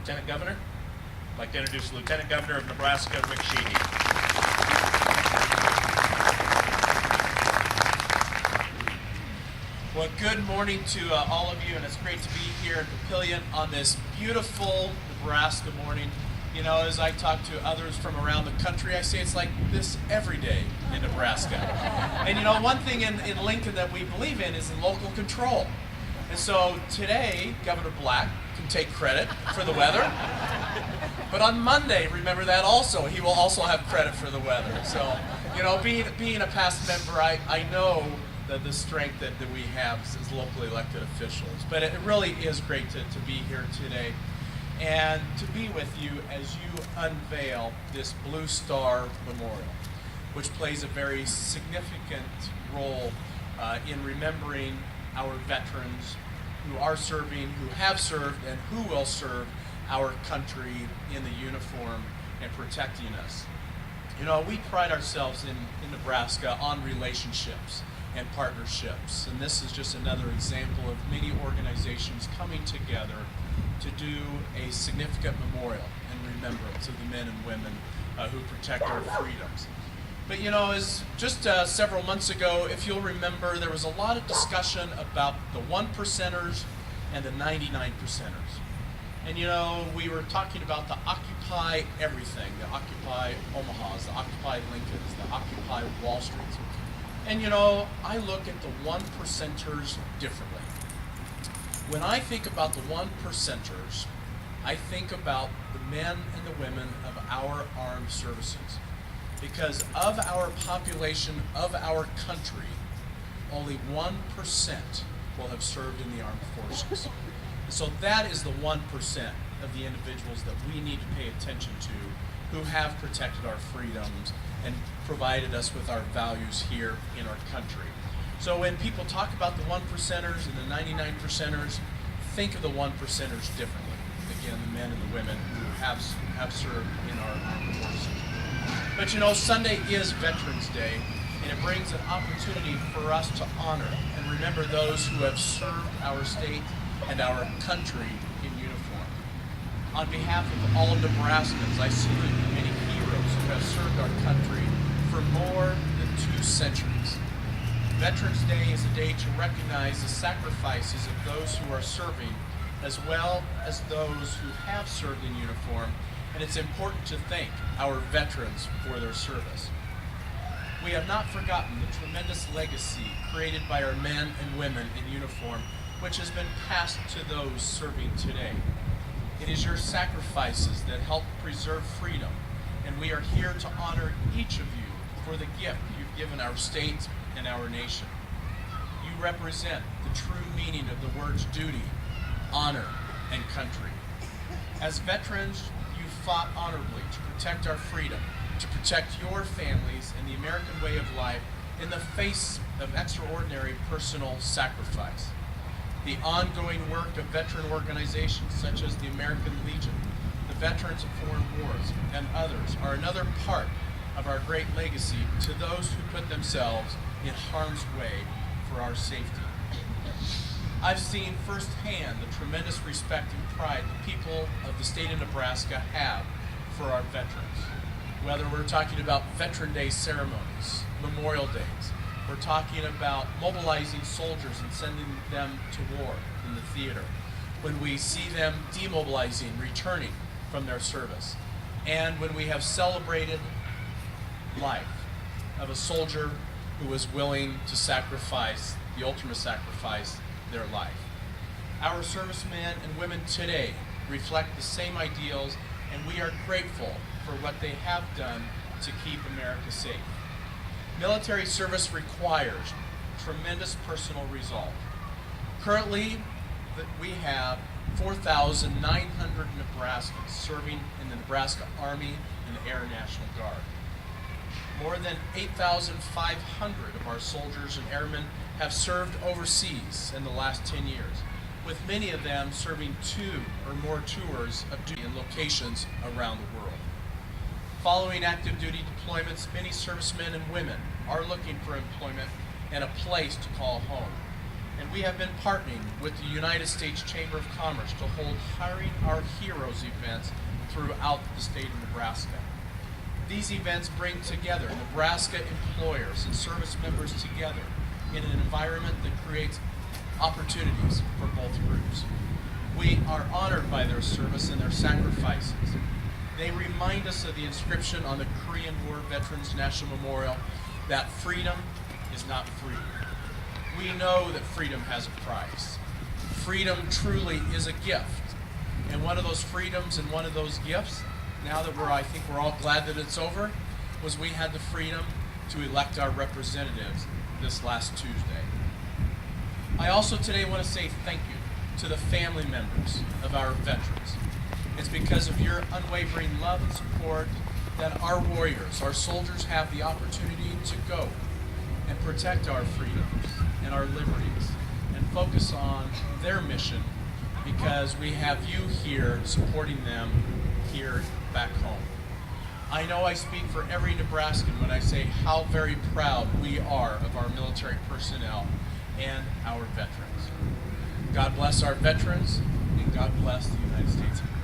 Lieutenant Governor. I'd like to introduce the Lieutenant Governor of Nebraska, Rick Sheehy. Well, good morning to all of you, and it's great to be here in Papillion on this beautiful Nebraska morning. You know, as I talk to others from around the country, I say it's like this every day in Nebraska. And you know, one thing in Lincoln that we believe in is in local control. And so today, Governor Black can take credit for the weather. But on Monday, remember that also, he will also have credit for the weather. So, you know, being a past member, I know that the strength that we have as locally elected officials. But it really is great to be here today and to be with you as you unveil this Blue Star Memorial, which plays a very significant role in remembering our veterans who are serving, who have served, and who will serve our country in the uniform and protecting us. You know, we pride ourselves in Nebraska on relationships and partnerships, and this is just another example of many organizations coming together to do a significant memorial and remembrance of the men and women who protect our freedoms. But you know, as just several months ago, if you'll remember, there was a lot of discussion about the 1%ers and the 99%ers. And you know, we were talking about the Occupy everything, the Occupy Omahas, the Occupy Lincolns, the Occupy Wall Streets. And you know, I look at the 1%ers differently. When I think about the 1%ers, I think about the men and the women of our armed services. Because of our population, of our country, only 1% will have served in the armed forces. So that is the 1% of the individuals that we need to pay attention to, who have protected our freedoms and provided us with our values here in our country. So when people talk about the 1%ers and the 99%ers, think of the 1%ers differently. Again, the men and the women who have served in our armed forces. But you know, Sunday is Veterans Day, and it brings an opportunity for us to honor and remember those who have served our state and our country in uniform. On behalf of all Nebraskans, I salute the many heroes who have served our country for more than 2 centuries. Veterans Day is a day to recognize the sacrifices of those who are serving, as well as those who have served in uniform, and it's important to thank our veterans for their service. We have not forgotten the tremendous legacy created by our men and women in uniform, which has been passed to those serving today. It is your sacrifices that help preserve freedom, and we are here to honor each of you for the gift you've given our state and our nation. You represent the true meaning of the words duty, honor, and country. As veterans, you fought honorably to protect our freedom, to protect your families and the American way of life in the face of extraordinary personal sacrifice. The ongoing work of veteran organizations such as the American Legion, the Veterans of Foreign Wars, and others are another part of our great legacy to those who put themselves in harm's way for our safety. I've seen firsthand the tremendous respect and pride the people of the state of Nebraska have for our veterans. Whether we're talking about Veteran Day ceremonies, Memorial Days, we're talking about mobilizing soldiers and sending them to war in the theater, when we see them demobilizing, returning from their service, and when we have celebrated life of a soldier who was willing to sacrifice, the ultimate sacrifice, their life. Our servicemen and women today reflect the same ideals, and we are grateful for what they have done to keep America safe. Military service requires tremendous personal resolve. Currently, we have 4,900 Nebraskans serving in the Nebraska Army and the Air National Guard. More than 8,500 of our soldiers and airmen have served overseas in the last 10 years, with many of them serving 2 or more tours of duty in locations around the world. Following active duty deployments, many servicemen and women are looking for employment and a place to call home. And we have been partnering with the United States Chamber of Commerce to hold Hiring Our Heroes events throughout the state of Nebraska. These events bring together Nebraska employers and service members together in an environment that creates opportunities for both groups. We are honored by their service and their sacrifices. They remind us of the inscription on the Korean War Veterans National Memorial that freedom is not free. We know that freedom has a price. Freedom truly is a gift. And one of those freedoms and one of those gifts, now that I think we're all glad that it's over, was we had the freedom to elect our representatives this last Tuesday. I also today want to say thank you to the family members of our veterans. It's because of your unwavering love and support that our warriors, our soldiers, have the opportunity to go and protect our freedoms and our liberties and focus on their mission, because we have you here supporting them here back home. I know I speak for every Nebraskan when I say how very proud we are of our military personnel and our veterans. God bless our veterans, and God bless the United States of America.